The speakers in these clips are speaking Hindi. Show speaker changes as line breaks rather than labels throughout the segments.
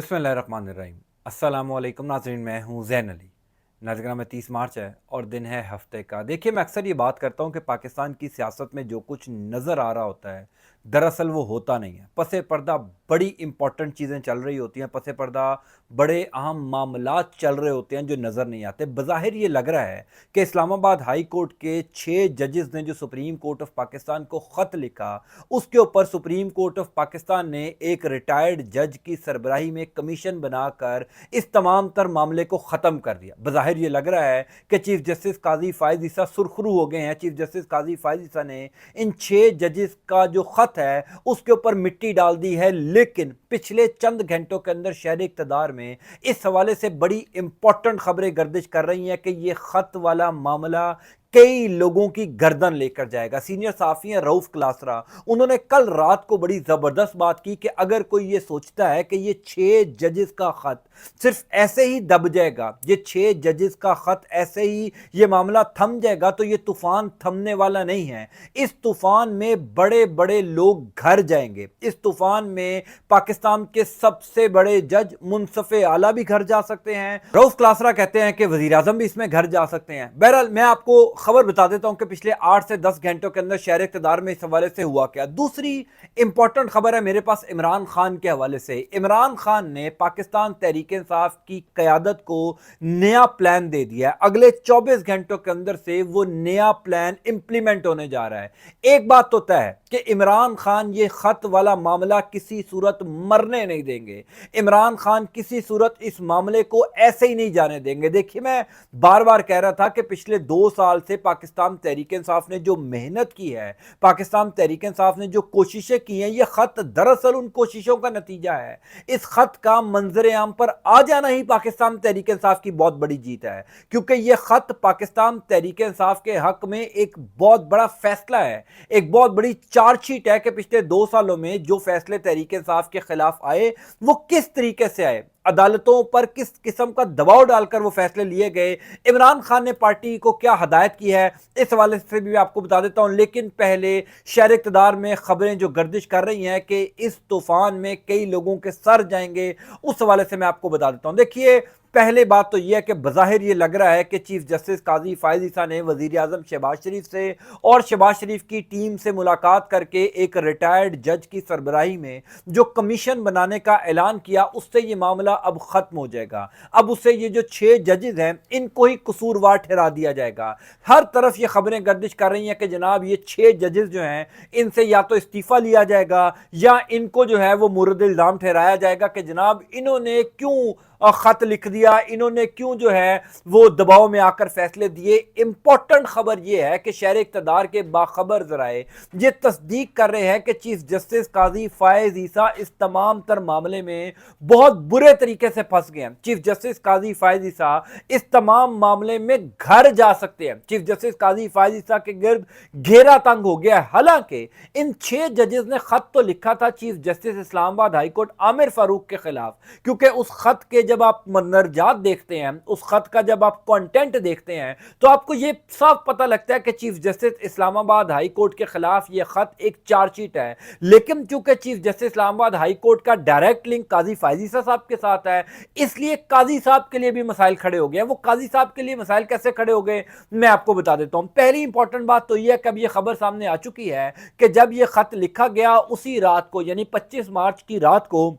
बिस्मिल्लाहिर्रहमानिर्रहीम। अस्सलामुअलैकुम नाज़रीन, मैं हूँ ज़ैन अली। नाज़रीन, में 30 मार्च है और दिन है हफ्ते का। देखिए, मैं अक्सर ये बात करता हूँ कि पाकिस्तान की सियासत में जो कुछ नज़र आ रहा होता है दरअसल वो होता नहीं है। पसे पर्दा बड़ी इंपॉर्टेंट चीज़ें चल रही होती हैं, पसे पर्दा बड़े अहम मामलात चल रहे होते हैं जो नज़र नहीं आते। बज़ाहिर ये लग रहा है कि इस्लामाबाद हाई कोर्ट के 6 जजेस ने जो सुप्रीम कोर्ट ऑफ पाकिस्तान को ख़त लिखा, उसके ऊपर सुप्रीम कोर्ट ऑफ पाकिस्तान ने एक रिटायर्ड जज की सरबराही में कमीशन बनाकर इस तमाम तर मामले को ख़त्म कर दिया। बज़ाहिर ये लग रहा है कि चीफ जस्टिस काजी फायद ईसा सुरखरू हो गए हैं। चीफ जस्टिस काजी फायद ईसा ने इन 6 जजेस का जो ख़त है उसके ऊपर मिट्टी डाल दी है, लेकिन पिछले चंद घंटों के अंदर शहर इक़्तिदार में इस हवाले से बड़ी इंपॉर्टेंट खबरें गर्दिश कर रही हैं कि ये ख़त वाला मामला कई लोगों की गर्दन लेकर जाएगा। सीनियर साफ़ी हैं रऊफ क्लासरा, उन्होंने कल रात को बड़ी ज़बरदस्त बात की कि अगर कोई ये सोचता है कि ये 6 जजेस का ख़त सिर्फ ऐसे ही दब जाएगा, ये 6 जजेस का ख़त ऐसे ही ये मामला थम जाएगा, तो ये तूफ़ान थमने वाला नहीं है। इस तूफ़ान में बड़े बड़े लोग घर जाएंगे। इस तूफ़ान में पाकिस्तान के सबसे बड़े जज मुनसफ़े आला भी घर जा सकते हैं। रऊफ क्लासरा कहते हैं कि वज़ीर आज़म भी इसमें घर जा सकते हैं। बहरहाल, मैं आपको खबर बता देता हूं कि पिछले 8 से 10 घंटों के अंदर शहर इक़्तिदार में इस हवाले से हुआ क्या। दूसरी इंपॉर्टेंट खबर है मेरे पास इमरान खान के हवाले से। इमरान खान ने पाकिस्तान तहरीक इंसाफ की क़यादत को नया प्लान दे दिया है। अगले 24 घंटों के अंदर से वो नया प्लान इंप्लीमेंट होने जा रहा है। एक बात तो तय है कि इमरान खान ये खत वाला मामला किसी सूरत मरने नहीं देंगे। इमरान खान किसी सूरत इस मामले को ऐसे ही नहीं जाने देंगे। देखिए, मैं बार बार कह रहा था कि पिछले 2 साल से पाकिस्तान तहरीक इंसाफ ने जो मेहनत की है, पाकिस्तान तहरीक इंसाफ ने जो कोशिशें की हैं, ये खत दरअसल उन कोशिशों का नतीजा है। इस खत का मंजर आम पर आ जाना ही पाकिस्तान तहरीक इंसाफ की बहुत बड़ी जीत है, क्योंकि यह खत पाकिस्तान तहरीक इंसाफ के हक में एक बहुत बड़ा फैसला है, एक बहुत बड़ी चार्जशीट है कि पिछले 2 सालों में जो फैसले तहरीक इंसाफ के खिलाफ आए वो किस तरीके से आए, अदालतों पर किस किस्म का दबाव डालकर वो फैसले लिए गए, इमरान खान ने पार्टी को क्या हदायत की है, इस हवाले से भी आपको बता देता हूं। लेकिन पहले शहर इक़्तिदार में खबरें जो गर्दिश कर रही हैं कि इस तूफान में कई लोगों के सर जाएंगे, उस हवाले से मैं आपको बता देता हूं। देखिए, पहले बात तो यह है कि बज़ाहिर ये लग रहा है कि चीफ जस्टिस काजी फायद ईसा ने वज़ीर आज़म शहबाज शरीफ से और शहबाज शरीफ की टीम से मुलाकात करके एक रिटायर्ड जज की सरबराही में जो कमीशन बनाने का ऐलान किया, उससे ये मामला अब ख़त्म हो जाएगा। अब उससे ये जो 6 जजेस हैं इनको ही कसूरवार ठहरा दिया जाएगा। हर तरफ ये खबरें गर्दिश कर रही हैं कि जनाब ये 6 जजेस जो हैं इनसे या तो इस्तीफ़ा लिया जाएगा या इनको जो है वो मुर्द इल्ज़ाम ठहराया जाएगा कि जनाब इन्होंने क्यों खत लिख दिया, इन्होंने क्यों जो है वो दबाव में आकर फैसले दिए। इंपॉर्टेंट खबर यह है कि शहर इक़्तिदार के बाखबर जराए ये तस्दीक कर रहे हैं कि चीफ जस्टिस काजी फायद ईसा इस तमाम तर मामले में बहुत बुरे तरीके से फंस गए हैं। चीफ जस्टिस काजी फायद ईसा इस तमाम मामले में घर जा सकते हैं। चीफ जस्टिस काजी फायद ईसा के गिर्द घेरा तंग हो गया है। हालांकि इन 6 जजेस ने खत तो लिखा था chief justice Islamabad high court Aamir Farooq के खिलाफ, क्योंकि उस खत के जब आप मंदरजात देखते हैं, उस खत का जब आप कंटेंट देखते हैं, तो आपको यह साफ पता लगता है कि chief justice Islamabad high court के खिलाफ यह खत एक चार्जशीट है। लेकिन चूंकि chief justice Islamabad high court का डायरेक्ट लिंक काजी फायद ईसा साहब के साथ है, इसलिए काजी साहब के लिए भी मसाइल खड़े हो गए। वो काजी साहब के लिए मसाइल कैसे खड़े हो गए, मैं आपको बता देता हूं। पहली इंपॉर्टेंट बात तो यह है कि अब यह खबर सामने आ चुकी है कि जब यह खत लिखा गया उसी रात को, यानी 25 मार्च की रात को,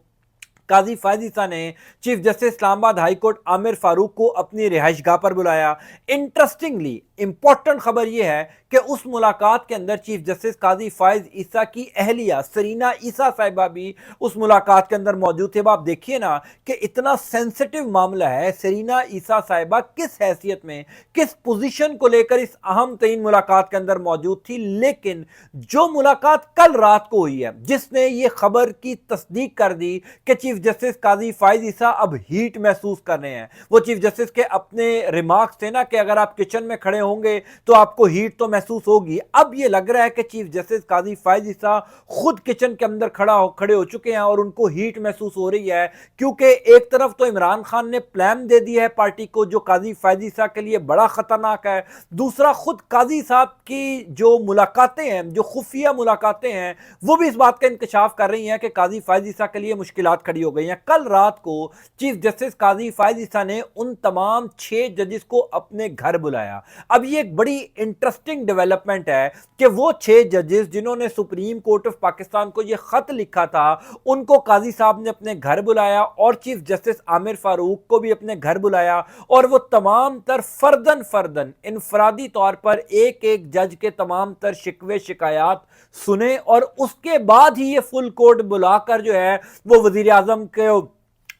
काजी फायद ईसा ने chief justice Islamabad high court Aamir Farooq को अपनी रिहाइशगाह पर बुलाया। इंटरेस्टिंगली इंपॉर्टेंट खबर यह है कि उस मुलाकात के अंदर चीफ जस्टिस काजी फायद ईसा की अहलिया सरीना ईसा साहिबा भी उस मुलाकात के अंदर मौजूद थे। अब आप देखिए ना कि इतना सेंसिटिव मामला है, सरीना ईसा साहिबा किस हैसियत में, किस पोजीशन को लेकर इस अहम तरीन मुलाकात के अंदर मौजूद थी। लेकिन जो मुलाकात कल रात को हुई है, जिसने ये खबर की तस्दीक कर दी कि चीफ जस्टिस काजी फायद ईसा अब हीट महसूस कर रहे हैं। वो चीफ जस्टिस के अपने रिमार्क्स थे ना कि अगर आप किचन में खड़े होंगे तो आपको हीट तो महसूस होगी। अब ये लग रहा है कि चीफ जस्टिस काजी फायद ईसा खुद किचन के अंदर खड़े हो चुके हैं और उनको हीट महसूस हो रही है, क्योंकि एक तरफ तो इमरान खान ने प्लान दे दिया है पार्टी को जो काजी फायद ईसा के लिए बड़ा खतरनाक है, दूसरा खुद काजी साहब की जो मुलाकातें हैं, जो खुफिया मुलाकातें हैं, वो भी इस बात का इंकशाफ कर रही हैं कि काजी फायद ईसा के लिए मुश्किलात खड़ी हो हो गई हैं। कल रात को चीफ जस्टिस काजी फायद ईसा ने उन तमाम 6 जजेस को अपने घर बुलाया। अब ये एक बड़ी इंटरेस्टिंग डेवलपमेंट है कि वो 6 जजेस जिन्होंने सुप्रीम कोर्ट ऑफ पाकिस्तान को ये खत लिखा था, उनको काजी साहब ने अपने घर बुलाया और चीफ जस्टिस आमिर फारूक को भी अपने घर बुलाया और वो तमाम तर फर्दन फर्दन इनफरादी तौर पर एक एक जज के तमाम तर शिकवे शिकायत सुने और उसके बाद ही ये फुल कोर्ट बुलाकर जो है वो वजीर आजम के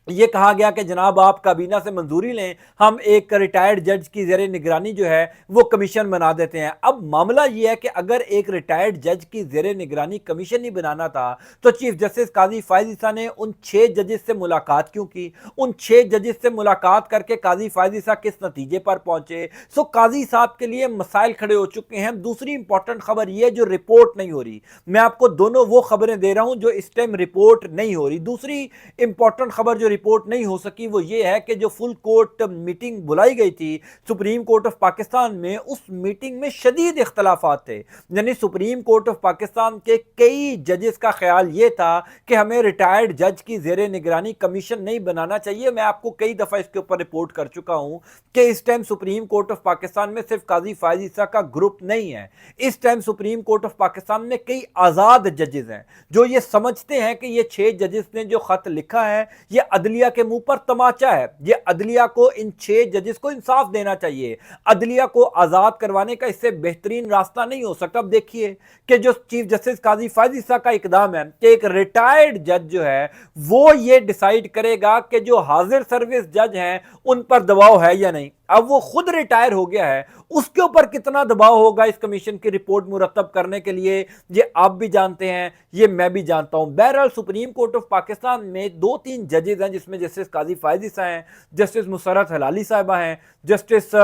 ये कहा गया कि जनाब आप काबीना से मंजूरी लें, हम एक रिटायर्ड जज की ज़ेरे निगरानी जो है वो कमीशन बना देते हैं। अब मामला ये है कि अगर एक रिटायर्ड जज की ज़ेरे निगरानी कमीशन ही बनाना था तो चीफ जस्टिस काजी फायद ईसा ने उन 6 जजेस से मुलाकात क्यों की? उन 6 जजेस से मुलाकात करके काजी फायद ईसा किस नतीजे पर पहुंचे? सो काजी साहब के लिए मसाइल खड़े हो चुके हैं। दूसरी इंपॉर्टेंट खबर यह जो रिपोर्ट नहीं हो रही, मैं आपको दोनों वो खबरें दे रहा हूं जो इस टाइम रिपोर्ट नहीं हो रही। दूसरी इंपॉर्टेंट खबर जो रिपोर्ट नहीं हो सकी वो ये है कि जो फुल कोर्ट मीटिंग बुलाई गई थी सुप्रीम कोर्ट ऑफ पाकिस्तान में, उस मीटिंग में शदीद इख्तलाफात थे। यानी सुप्रीम कोर्ट ऑफ पाकिस्तान के कई जजेस का ख्याल ये था कि हमें रिटायर्ड जज की जेरे निगरानी कमीशन नहीं बनाना चाहिए। मैं आपको कई दफा इसके ऊपर रिपोर्ट कर चुका हूं कि इस time supreme court of Pakistan में सिर्फ काजी फायद ईसा का ग्रुप नहीं है। इस time supreme court of Pakistan में कई आजाद जजेस हैं जो ये समझते हैं कि ये 6 जजेस ने जो खत लिखा है ये अदलिया के मुंह पर तमाचा है। ये अदलिया को इन 6 जजेस को इंसाफ देना चाहिए। अदलिया को आजाद करवाने का इससे बेहतरीन रास्ता नहीं हो सकता। अब देखिए कि जो चीफ जस्टिस काजी फायद ईसा का इकदाम है कि एक रिटायर्ड जज जो है वो ये डिसाइड करेगा कि जो हाजिर सर्विस जज हैं उन पर दबाव है या नहीं। अब वो खुद रिटायर हो गया है, उसके ऊपर कितना दबाव होगा इस कमीशन की रिपोर्ट मुरतब करने के लिए, ये आप भी जानते हैं, ये मैं भी जानता हूं। बहरहाल सुप्रीम कोर्ट ऑफ पाकिस्तान में 2-3 जजेस हैं जिसमें जस्टिस काजी फायद ईसा हैं, जस्टिस मुसर्रत हलाली साहिबा हैं, जस्टिस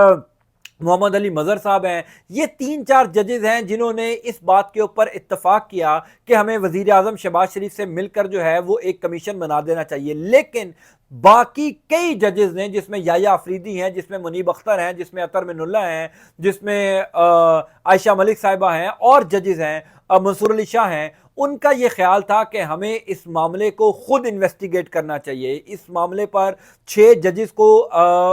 मोहम्मद अली मजहर साहब हैं। ये 3-4 जजेस हैं जिन्होंने इस बात के ऊपर इत्तफाक किया कि हमें वजीर आजम शहबाज शरीफ से मिलकर जो है वो एक कमीशन बना देना चाहिए। लेकिन बाकी कई जजेस ने, जिसमें याया अफरीदी हैं, जिसमें मुनीब अख्तर हैं, जिसमें अतर मिनुल्लाह हैं, जिसमें आयशा मलिक साहिबा हैं और जजेस हैं, मंसूर अली शाह हैं, उनका यह ख्याल था कि हमें इस मामले को खुद इन्वेस्टिगेट करना चाहिए। इस मामले पर 6 जजेस को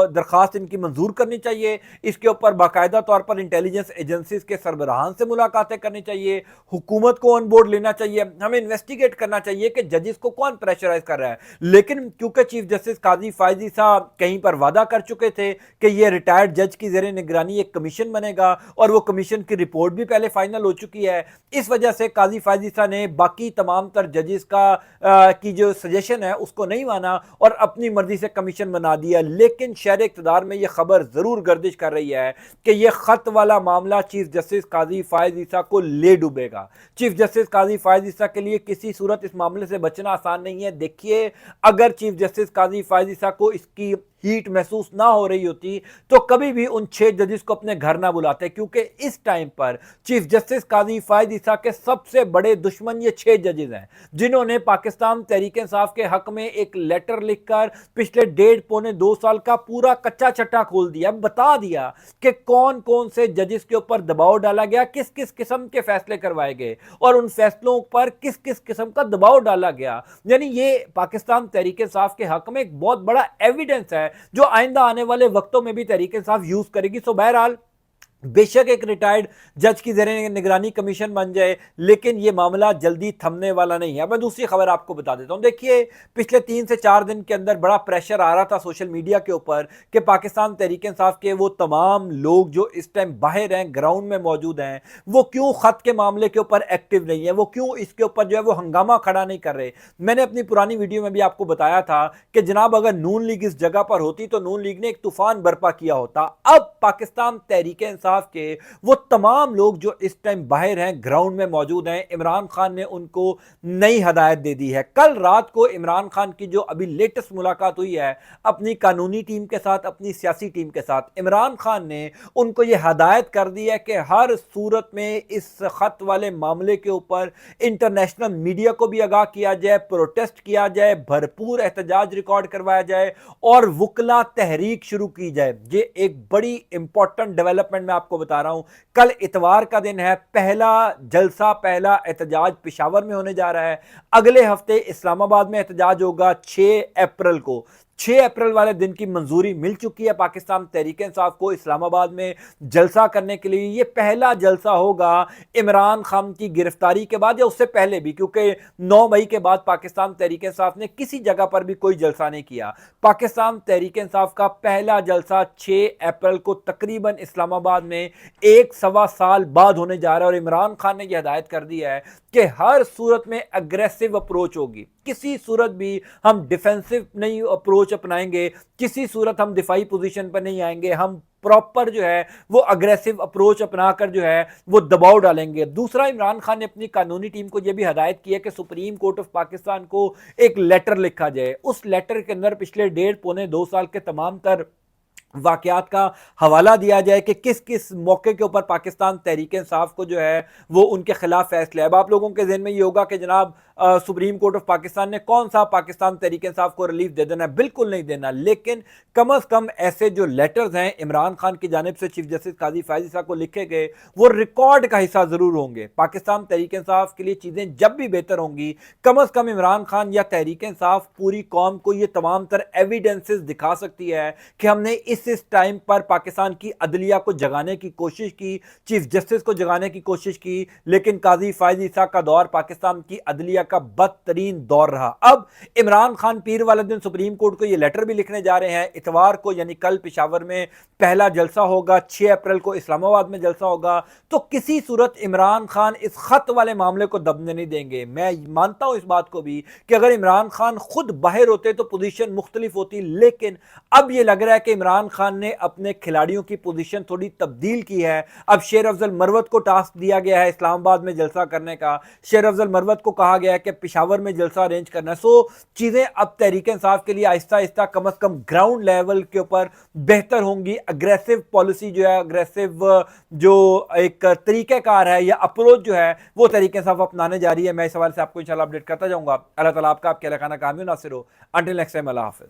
दरख्वास्त इनकी मंजूर करनी चाहिए। इसके ऊपर बाकायदा तौर पर इंटेलिजेंस एजेंसीज के सरबराहान से मुलाकातें करनी चाहिए, हुकूमत को ऑन बोर्ड लेना चाहिए, हमें इन्वेस्टिगेट करना चाहिए कि जजेस को कौन प्रेशराइज कर रहा है। लेकिन क्योंकि चीफ जस्टिस काजी फायद ईसा कहीं पर वादा कर चुके थे कि यह रिटायर्ड जज की ज़ेरे निगरानी एक कमीशन बनेगा और वो कमीशन की रिपोर्ट भी पहले फाइनल हो चुकी है, इस वजह से काजी फायद ईसा ने बाकी तमाम तर जजेस की जो सजेशन है उसको नहीं माना और अपनी मर्जी से कमीशन बना दिया। लेकिन शहर इक़्तिदार में यह खबर जरूर गर्दिश कर रही है कि यह खत वाला मामला चीफ जस्टिस काजी फायद ईसा को ले डूबेगा। चीफ जस्टिस काजी फायद ईसा के लिए किसी सूरत इस मामले से बचना आसान नहीं है। देखिए, अगर चीफ जस्टिस काजी फायद ईसा को इसकी हीट महसूस ना हो रही होती तो कभी भी उन 6 जजेस को अपने घर ना बुलाते, क्योंकि इस टाइम पर चीफ जस्टिस काजी फायद ईसा के सबसे बड़े दुश्मन ये 6 जजेस हैं जिन्होंने पाकिस्तान तहरीक इंसाफ के हक में एक लेटर लिखकर पिछले 1.5-2 साल का पूरा कच्चा चट्टा खोल दिया, बता दिया कि कौन कौन से जजेस के ऊपर दबाव डाला गया, किस किस किस्म के फैसले करवाए गए और उन फैसलों पर किस किस किस्म का दबाव डाला गया। यानी ये पाकिस्तान तहरीक इंसाफ के हक में एक बहुत बड़ा एविडेंस है जो आइंदा आने वाले वक्तों में भी तहरीक इंसाफ यूज करेगी। सो बहरहाल बेशक एक रिटायर्ड जज की ज़ेरे निगरानी कमीशन बन जाए, लेकिन यह मामला जल्दी थमने वाला नहीं है। मैं दूसरी खबर आपको बता देता हूं। देखिए, पिछले 3 से 4 दिन के अंदर बड़ा प्रेशर आ रहा था सोशल मीडिया के ऊपर कि पाकिस्तान तहरीक इंसाफ के वो तमाम लोग जो इस टाइम बाहर हैं, ग्राउंड में मौजूद हैं, वो क्यों खत के मामले के ऊपर एक्टिव नहीं है, वो क्यों इसके ऊपर जो है वो हंगामा खड़ा नहीं कर रहे। मैंने अपनी पुरानी वीडियो में भी आपको बताया था कि जनाब अगर नून लीग इस जगह पर होती तो नून लीग ने एक तूफान बर्पा किया होता। अब पाकिस्तान तहरीक इंसाफ के वो तमाम लोग जो इस टाइम बाहर हैं, ग्राउंड में मौजूद हैं, इमरान खान ने उनको नई हदायत दे दी है। कल रात को इमरान खान की जो अभी लेटेस्ट मुलाकात हुई है अपनी कानूनी टीम के साथ, अपनी सियासी टीम के साथ, इमरान खान ने उनको यह हदायत कर दी है कि हर सूरत में इस खत वाले मामले के ऊपर इंटरनेशनल मीडिया को भी आगाह किया जाए, प्रोटेस्ट किया जाए, भरपूर एहतजाज रिकॉर्ड करवाया जाए और वकला तहरीक शुरू की जाए। ये एक बड़ी इंपॉर्टेंट डेवलपमेंट मैं आपको बता रहा हूं, कल इतवार का दिन है, पहला जलसा, पहला एहतजाज पेशावर में होने जा रहा है। अगले हफ्ते इस्लामाबाद में एहतजाज होगा 6 अप्रैल को। 6 अप्रैल वाले दिन की मंजूरी मिल चुकी है पाकिस्तान तहरीक-ए-इंसाफ को इस्लामाबाद में जलसा करने के लिए। यह पहला जलसा होगा इमरान खान की गिरफ्तारी के बाद या उससे पहले भी, क्योंकि 9 मई के बाद पाकिस्तान तहरीक-ए-इंसाफ ने किसी जगह पर भी कोई जलसा नहीं किया। पाकिस्तान तहरीक-ए-इंसाफ का पहला जलसा 6 अप्रैल को तकरीबन इस्लामाबाद में 1 सवा साल बाद होने जा रहा है और इमरान खान ने यह हिदायत कर दी है कि हर सूरत में अग्रेसिव अप्रोच होगी। किसी सूरत भी हम डिफेंसिव नहीं अप्रोच अपनाएंगे, किसी सूरत हम दिफाई पोजीशन पर नहीं आएंगे, हम प्रॉपर जो है वो अग्रेसिव अप्रोच अपनाकर जो है वो दबाव डालेंगे। दूसरा, इमरान खान ने अपनी कानूनी टीम को यह भी हदायत की है कि सुप्रीम कोर्ट ऑफ पाकिस्तान को एक लेटर लिखा जाए। उस लेटर के अंदर पिछले 1.5 पौने 2 साल के तमाम तर वाकयात का हवाला दिया जाए कि किस किस मौके के ऊपर पाकिस्तान तहरीक-ए-इंसाफ को जो है वो उनके खिलाफ फैसले। अब आप लोगों के जहन में ये होगा कि जनाब सुप्रीम कोर्ट ऑफ पाकिस्तान ने कौन सा पाकिस्तान तहरीक-ए-इंसाफ को रिलीफ दे देना है, बिल्कुल नहीं देना, लेकिन कम अज कम ऐसे जो लेटर्स हैं इमरान खान की जानिब से चीफ जस्टिस काजी फायजी साहब को लिखे गए, वो रिकॉर्ड का हिस्सा जरूर होंगे। पाकिस्तान तहरीक-ए-इंसाफ के लिए चीजें जब भी बेहतर होंगी, कम अज कम इमरान खान या तहरीक-ए-इंसाफ पूरी कौम को ये तमाम तर एविडेंसेस दिखा सकती है कि हमने इस टाइम पर पाकिस्तान की अदलिया को जगाने की कोशिश की, चीफ जस्टिस को जगाने की कोशिश की, लेकिन काजी फायजी साहब का दौर पाकिस्तान की अदलिया का बदतरीन दौर रहा। अब इमरान खान पीर वाले दिन सुप्रीम कोर्ट को यह लेटर भी लिखने जा रहे हैं। इतवार को यानी कल पेशावर में पहला जलसा होगा, 6 अप्रैल को इस्लामाबाद में जलसा होगा। तो किसी सूरत इमरान खान इस खत वाले मामले को दबने नहीं देंगे। मैं मानता हूं इस बात को भी कि अगर इमरान खान खुद बाहर होते तो पोजीशन मुख्तलिफ होती, लेकिन अब यह लग रहा है कि इमरान खान ने अपने खिलाड़ियों की पोजीशन थोड़ी तब्दील की है। अब शेर अफजल मरवत को टास्क दिया गया है इस्लामाबाद में जलसा करने का। शेर अफजल मरवत को कहा गया है कि पेशावर में जलसा अरेंज करना है। सो चीजें अब तहरीक इंसाफ के लिए आहिस्ता आहिस्ता कम अज कम ग्राउंड लेवल के ऊपर बेहतर होंगी। अग्रेसिव पॉलिसी जो है, अग्रेसिव जो एक तरीकेकार है या अप्रोच जो है वो तहरीक इंसाफ अपनाने जा रही है। मैं इस हवाले से आपको इंशाल्लाह अपडेट करता जाऊंगा। अल्लाह ताला आपका आपके खाना कामयाब नासिर हो। अंटिल नेक्स्ट टाइम, अल्लाह हाफिज।